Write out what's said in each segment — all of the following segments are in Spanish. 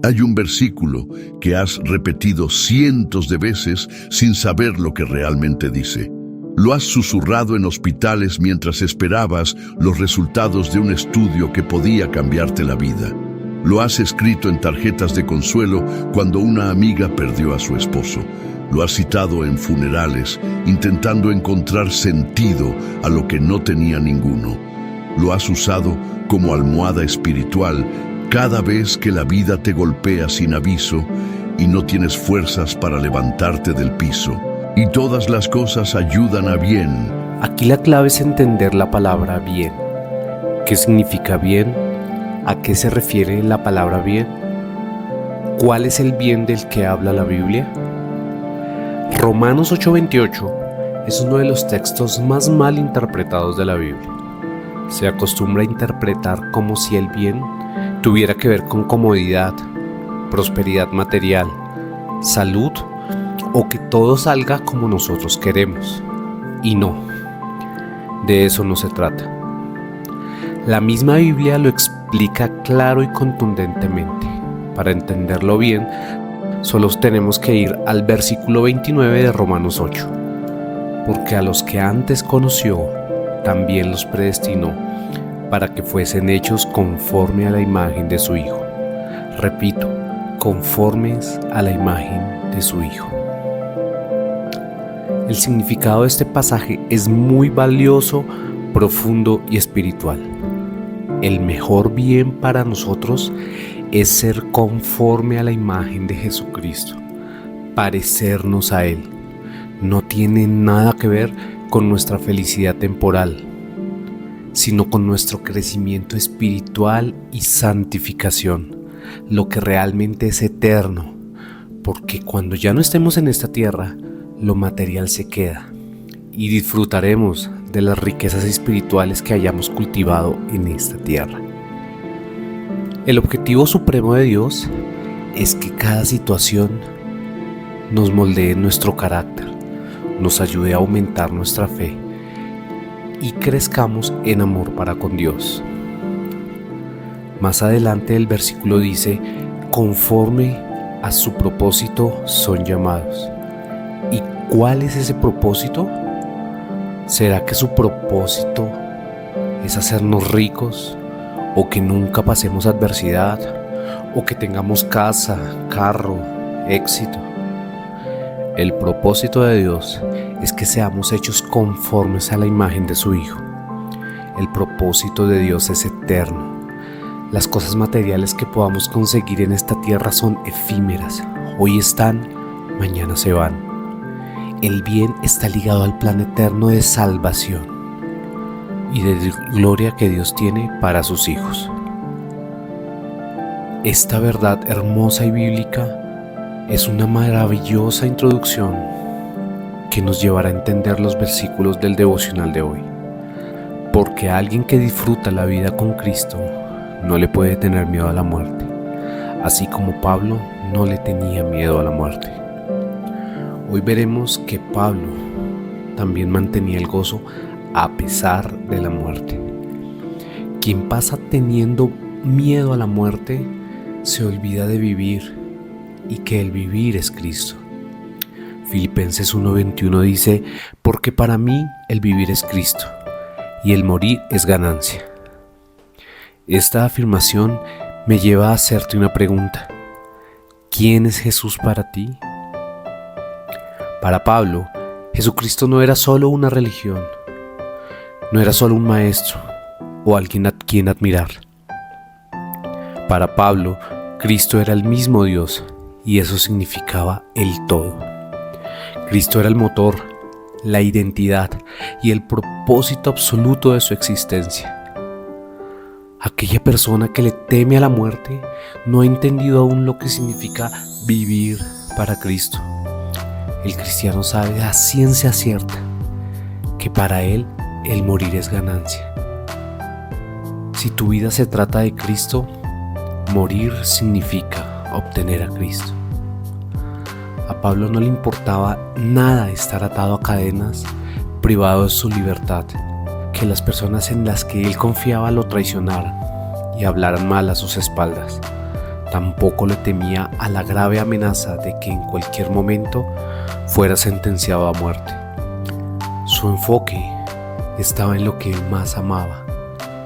Hay un versículo que has repetido cientos de veces sin saber lo que realmente dice. Lo has susurrado en hospitales mientras esperabas los resultados de un estudio que podía cambiarte la vida. Lo has escrito en tarjetas de consuelo cuando una amiga perdió a su esposo. Lo has citado en funerales, intentando encontrar sentido a lo que no tenía ninguno. Lo has usado como almohada espiritual cada vez que la vida te golpea sin aviso y no tienes fuerzas para levantarte del piso. Y todas las cosas ayudan a bien. Aquí la clave es entender la palabra bien. ¿Qué significa bien? ¿A qué se refiere la palabra bien? ¿Cuál es el bien del que habla la Biblia? Romanos 8:28 es uno de los textos más mal interpretados de la Biblia. Se acostumbra a interpretar como si el bien tuviera que ver con comodidad, prosperidad material, salud o que todo salga como nosotros queremos. Y no, de eso no se trata. La misma Biblia lo explica claro y contundentemente. Para entenderlo bien, solo tenemos que ir al versículo 29 de Romanos 8. Porque a los que antes conoció, también los predestinó para que fuesen hechos conforme a la imagen de su Hijo. Repito, conformes a la imagen de su Hijo. El significado de este pasaje es muy valioso, profundo y espiritual. El mejor bien para nosotros es ser conforme a la imagen de Jesucristo, parecernos a Él. No tiene nada que ver con nuestra felicidad temporal, sino con nuestro crecimiento espiritual y santificación, lo que realmente es eterno, porque cuando ya no estemos en esta tierra, lo material se queda y disfrutaremos de las riquezas espirituales que hayamos cultivado en esta tierra. El objetivo supremo de Dios es que cada situación nos moldee nuestro carácter, nos ayude a aumentar nuestra fe y crezcamos en amor para con Dios. Más adelante el versículo dice, conforme a su propósito son llamados. ¿Y cuál es ese propósito? ¿Será que su propósito es hacernos ricos? ¿O que nunca pasemos adversidad? ¿O que tengamos casa, carro, éxito? El propósito de Dios es que seamos hechos conformes a la imagen de su Hijo. El propósito de Dios es eterno. Las cosas materiales que podamos conseguir en esta tierra son efímeras. Hoy están, mañana se van. El bien está ligado al plan eterno de salvación y de gloria que Dios tiene para sus hijos. Esta verdad hermosa y bíblica es una maravillosa introducción que nos llevará a entender los versículos del devocional de hoy. Porque a alguien que disfruta la vida con Cristo no le puede tener miedo a la muerte, así como Pablo no le tenía miedo a la muerte. Hoy veremos que Pablo también mantenía el gozo a pesar de la muerte. Quien pasa teniendo miedo a la muerte se olvida de vivir y que el vivir es Cristo. Filipenses 1:21 dice, porque para mí el vivir es Cristo y el morir es ganancia. Esta afirmación me lleva a hacerte una pregunta. ¿Quién es Jesús para ti? Para Pablo, Jesucristo no era solo una religión, no era solo un maestro o alguien a quien admirar. Para Pablo, Cristo era el mismo Dios y eso significaba el todo. Cristo era el motor, la identidad y el propósito absoluto de su existencia. Aquella persona que le teme a la muerte no ha entendido aún lo que significa vivir para Cristo. El cristiano sabe a ciencia cierta que para él el morir es ganancia. Si tu vida se trata de Cristo, morir significa obtener a Cristo. A Pablo no le importaba nada estar atado a cadenas, privado de su libertad, que las personas en las que él confiaba lo traicionaran y hablaran mal a sus espaldas. Tampoco le temía a la grave amenaza de que en cualquier momento fuera sentenciado a muerte. Su enfoque estaba en lo que él más amaba,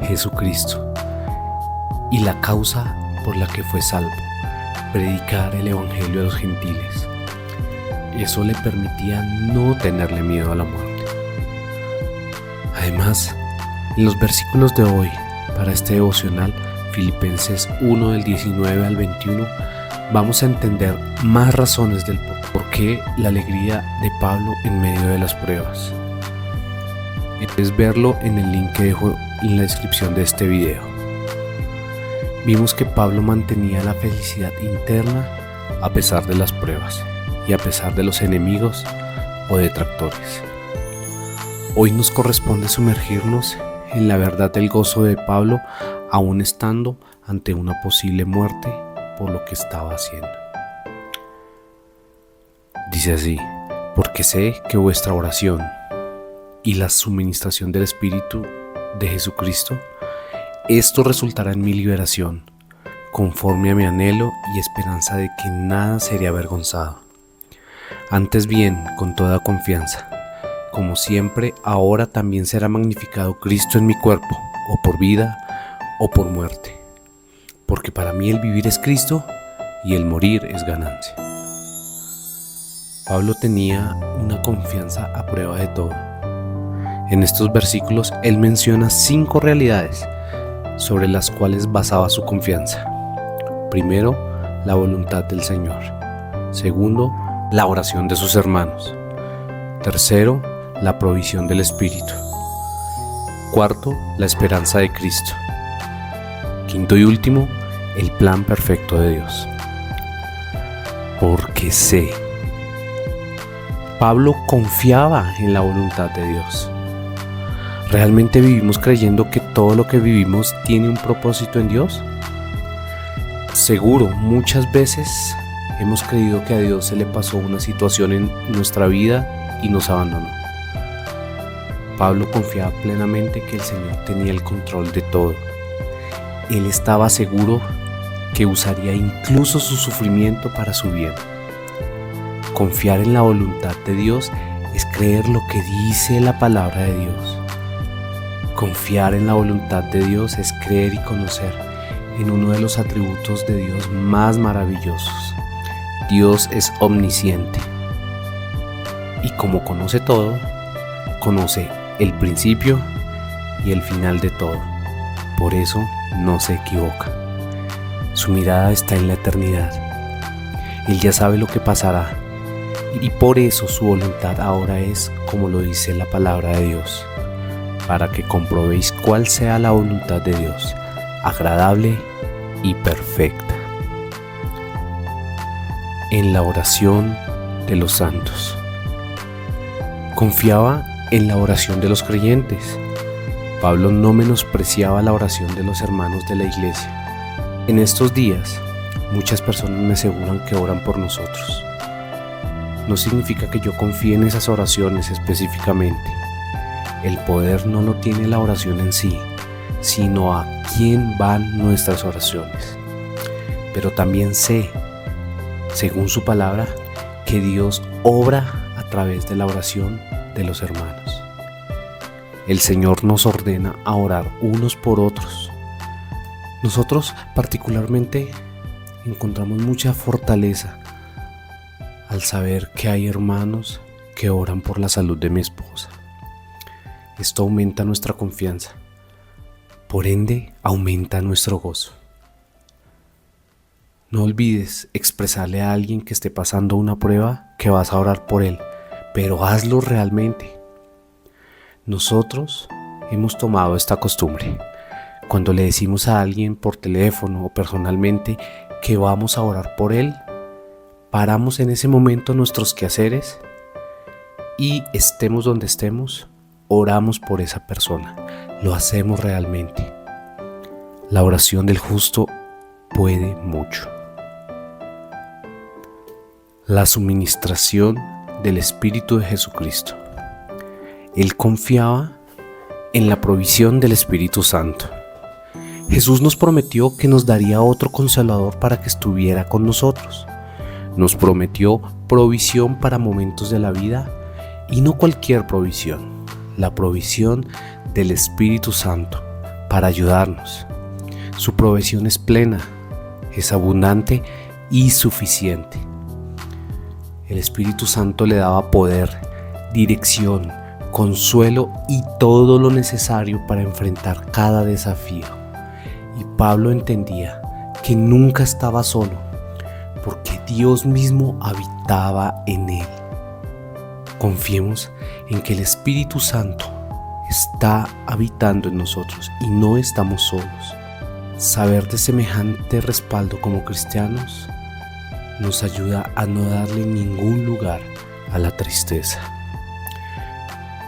Jesucristo, y la causa por la que fue salvo, predicar el Evangelio a los gentiles. Eso le permitía no tenerle miedo a la muerte. Además, en los versículos de hoy, para este devocional, Filipenses 1 del 19 al 21, vamos a entender más razones del por qué la alegría de Pablo en medio de las pruebas. Puedes verlo en el link que dejo en la descripción de este video. Vimos que Pablo mantenía la felicidad interna a pesar de las pruebas y a pesar de los enemigos o detractores. Hoy nos corresponde sumergirnos en la verdad del gozo de Pablo, aún estando ante una posible muerte por lo que estaba haciendo. Dice así: porque sé que vuestra oración y la suministración del Espíritu de Jesucristo, esto resultará en mi liberación, conforme a mi anhelo y esperanza de que nada seré avergonzado. Antes bien, con toda confianza, como siempre, ahora también será magnificado Cristo en mi cuerpo, o por vida o por muerte. Porque para mí el vivir es Cristo y el morir es ganancia. Pablo tenía una confianza a prueba de todo. En estos versículos él menciona 5 realidades sobre las cuales basaba su confianza. Primero, la voluntad del Señor. Segundo, la oración de sus hermanos. Tercero, la provisión del Espíritu. Cuarto, la esperanza de Cristo. Quinto y último, el plan perfecto de Dios. Porque sé. Pablo confiaba en la voluntad de Dios. ¿Realmente vivimos creyendo que todo lo que vivimos tiene un propósito en Dios? Seguro, muchas veces hemos creído que a Dios se le pasó una situación en nuestra vida y nos abandonó. Pablo confiaba plenamente que el Señor tenía el control de todo. Él estaba seguro que usaría incluso su sufrimiento para su bien. Confiar en la voluntad de Dios es creer lo que dice la palabra de Dios. Confiar en la voluntad de Dios es creer y conocer en uno de los atributos de Dios más maravillosos. Dios es omnisciente. Y como conoce todo, conoce el principio y el final de todo. Por eso no se equivoca. Su mirada está en la eternidad. Él ya sabe lo que pasará. Y por eso su voluntad ahora es como lo dice la palabra de Dios, para que comprobéis cuál sea la voluntad de Dios, agradable y perfecta. En la oración de los santos. Confiaba en la oración de los creyentes. Pablo no menospreciaba la oración de los hermanos de la iglesia. En estos días, muchas personas me aseguran que oran por nosotros. No significa que yo confíe en esas oraciones específicamente. El poder no lo tiene la oración en sí, sino a quién van nuestras oraciones. Pero también sé, según su palabra, que Dios obra a través de la oración de los hermanos. El Señor nos ordena a orar unos por otros. Nosotros particularmente encontramos mucha fortaleza al saber que hay hermanos que oran por la salud de mi esposa. Esto aumenta nuestra confianza, por ende aumenta nuestro gozo. No olvides expresarle a alguien que esté pasando una prueba que vas a orar por él, pero hazlo realmente. Nosotros hemos tomado esta costumbre. Cuando le decimos a alguien por teléfono o personalmente que vamos a orar por él, paramos en ese momento nuestros quehaceres y estemos donde estemos, oramos por esa persona. Lo hacemos realmente. La oración del justo puede mucho. La suministración del Espíritu de Jesucristo. Él confiaba en la provisión del Espíritu Santo. Jesús nos prometió que nos daría otro consolador para que estuviera con nosotros. Nos prometió provisión para momentos de la vida, y no cualquier provisión, la provisión del Espíritu Santo para ayudarnos. Su provisión es plena, es abundante y suficiente. El Espíritu Santo le daba poder, dirección, consuelo y todo lo necesario para enfrentar cada desafío. Y Pablo entendía que nunca estaba solo, porque Dios mismo habitaba en él. Confiemos en que el Espíritu Santo está habitando en nosotros y no estamos solos. Saber de semejante respaldo como cristianos nos ayuda a no darle ningún lugar a la tristeza.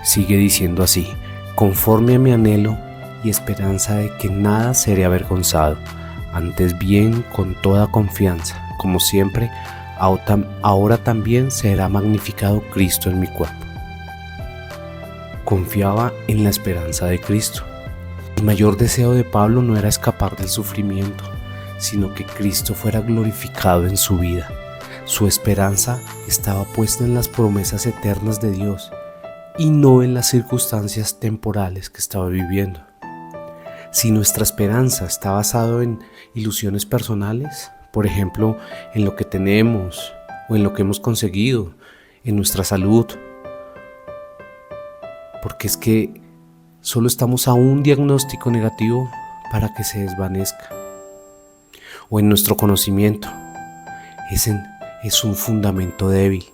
Sigue diciendo así: conforme a mi anhelo y esperanza de que nada seré avergonzado, antes bien con toda confianza, como siempre, ahora también será magnificado Cristo en mi cuerpo. Confiaba en la esperanza de Cristo. El mayor deseo de Pablo no era escapar del sufrimiento, sino que Cristo fuera glorificado en su vida. Su esperanza estaba puesta en las promesas eternas de Dios y no en las circunstancias temporales que estaba viviendo. Si nuestra esperanza está basada en ilusiones personales, por ejemplo, en lo que tenemos o en lo que hemos conseguido, en nuestra salud, porque es que solo estamos a un diagnóstico negativo para que se desvanezca, o en nuestro conocimiento, es un fundamento débil.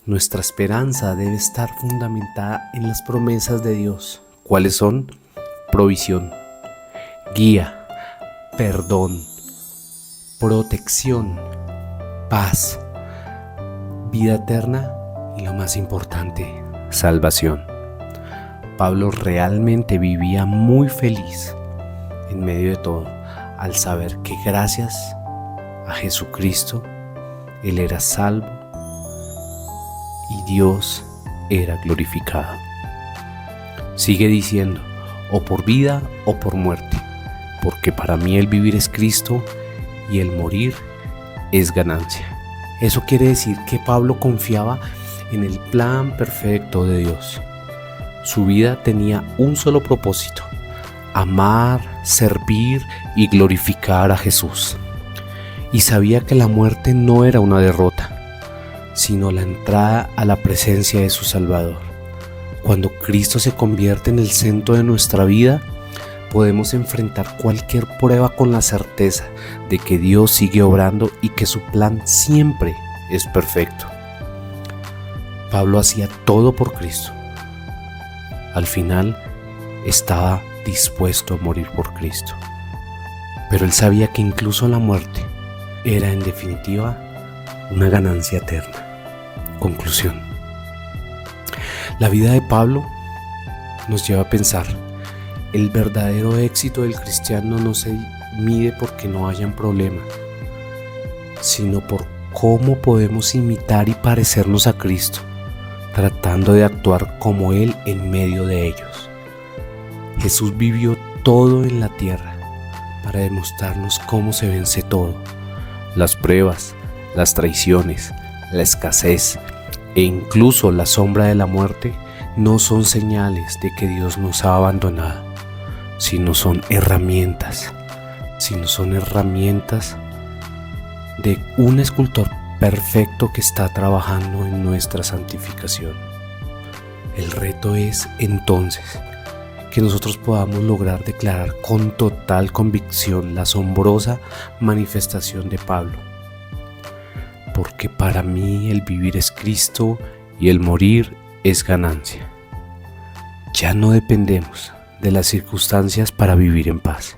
Nuestra esperanza debe estar fundamentada en las promesas de Dios. ¿Cuáles son? Provisión, guía, perdón, protección, paz, vida eterna y, lo más importante, salvación. Pablo realmente vivía muy feliz en medio de todo, al saber que gracias a Jesucristo él era salvo y Dios era glorificado. Sigue diciendo: o por vida o por muerte, porque para mí el vivir es Cristo y el morir es ganancia. Eso quiere decir que Pablo confiaba en el plan perfecto de Dios. Su vida tenía un solo propósito: amar, servir y glorificar a Jesús. Y sabía que la muerte no era una derrota, sino la entrada a la presencia de su Salvador. Cuando Cristo se convierte en el centro de nuestra vida, podemos enfrentar cualquier prueba con la certeza de que Dios sigue obrando y que su plan siempre es perfecto. Pablo hacía todo por Cristo. Al final estaba dispuesto a morir por Cristo. Pero él sabía que incluso la muerte era en definitiva una ganancia eterna. Conclusión. La vida de Pablo nos lleva a pensar: el verdadero éxito del cristiano no se mide porque no hayan problemas, sino por cómo podemos imitar y parecernos a Cristo, tratando de actuar como Él en medio de ellos. Jesús vivió todo en la tierra para demostrarnos cómo se vence todo: las pruebas, las traiciones, la escasez e incluso la sombra de la muerte no son señales de que Dios nos ha abandonado, sino son herramientas de un escultor perfecto que está trabajando en nuestra santificación. El reto es entonces que nosotros podamos lograr declarar con total convicción la asombrosa manifestación de Pablo: porque para mí el vivir es Cristo y el morir es ganancia. Ya no dependemos de las circunstancias para vivir en paz.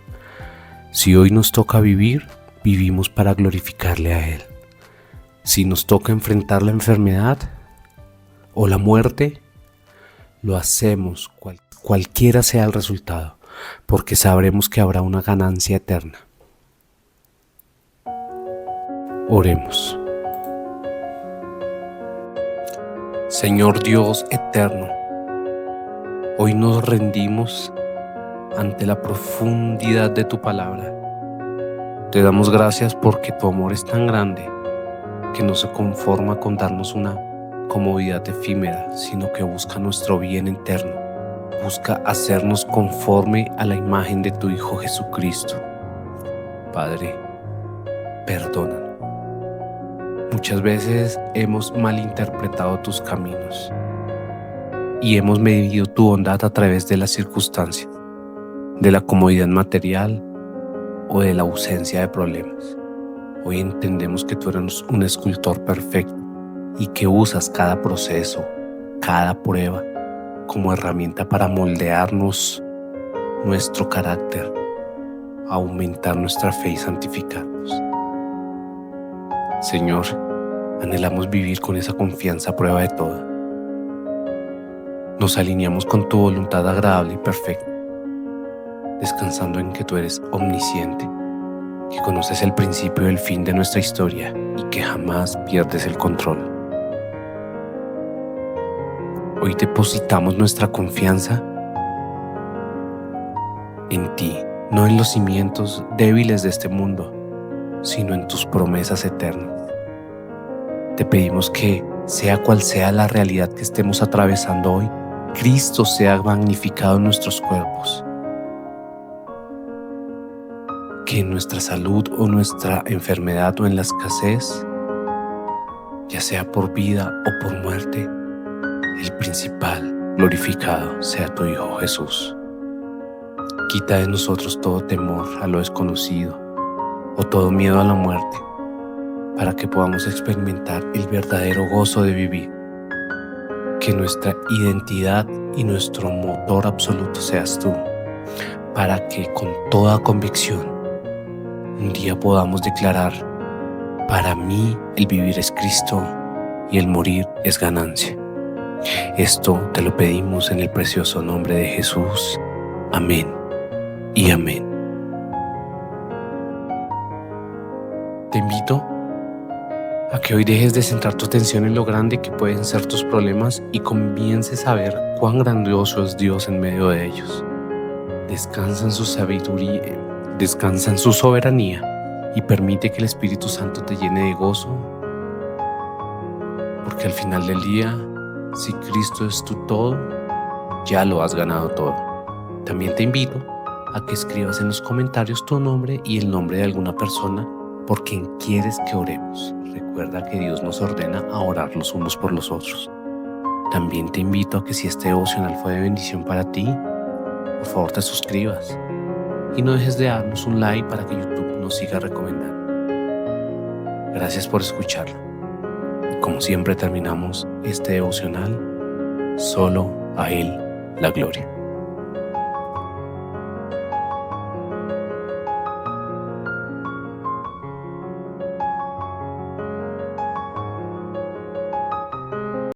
Si hoy nos toca vivir, vivimos para glorificarle a Él. Si nos toca enfrentar la enfermedad o la muerte, lo hacemos cualquiera sea el resultado, porque sabremos que habrá una ganancia eterna. Oremos. Señor Dios eterno, hoy nos rendimos ante la profundidad de tu palabra. Te damos gracias porque tu amor es tan grande que no se conforma con darnos una comodidad efímera, sino que busca nuestro bien eterno. Busca hacernos conforme a la imagen de tu Hijo Jesucristo. Padre, perdónanos. Muchas veces hemos malinterpretado tus caminos y hemos medido tu bondad a través de las circunstancias, de la comodidad material o de la ausencia de problemas. Hoy entendemos que tú eres un escultor perfecto y que usas cada proceso, cada prueba como herramienta para moldearnos nuestro carácter, aumentar nuestra fe y santificarnos. Señor, anhelamos vivir con esa confianza a prueba de todo. Nos alineamos con tu voluntad agradable y perfecta, descansando en que tú eres omnisciente, que conoces el principio y el fin de nuestra historia y que jamás pierdes el control. Hoy depositamos nuestra confianza en ti, no en los cimientos débiles de este mundo, sino en tus promesas eternas. Te pedimos que, sea cual sea la realidad que estemos atravesando hoy, Cristo sea magnificado en nuestros cuerpos. Que en nuestra salud o nuestra enfermedad o en la escasez, ya sea por vida o por muerte, el principal glorificado sea tu Hijo Jesús. Quita de nosotros todo temor a lo desconocido o todo miedo a la muerte, para que podamos experimentar el verdadero gozo de vivir. Que nuestra identidad y nuestro motor absoluto seas tú, para que con toda convicción un día podamos declarar: para mí el vivir es Cristo y el morir es ganancia. Esto te lo pedimos en el precioso nombre de Jesús. Amén y amén. Te invito a que hoy dejes de centrar tu atención en lo grande que pueden ser tus problemas y comiences a ver cuán grandioso es Dios en medio de ellos. Descansa en su sabiduría, descansa en su soberanía y permite que el Espíritu Santo te llene de gozo, porque al final del día, si Cristo es tu todo, ya lo has ganado todo. También te invito a que escribas en los comentarios tu nombre y el nombre de alguna persona por quien quieres que oremos. Recuerda que Dios nos ordena a orar los unos por los otros. También te invito a que, si este devocional fue de bendición para ti, por favor te suscribas y no dejes de darnos un like para que YouTube nos siga recomendando. Gracias por escucharlo. Y como siempre terminamos este devocional, solo a Él la gloria.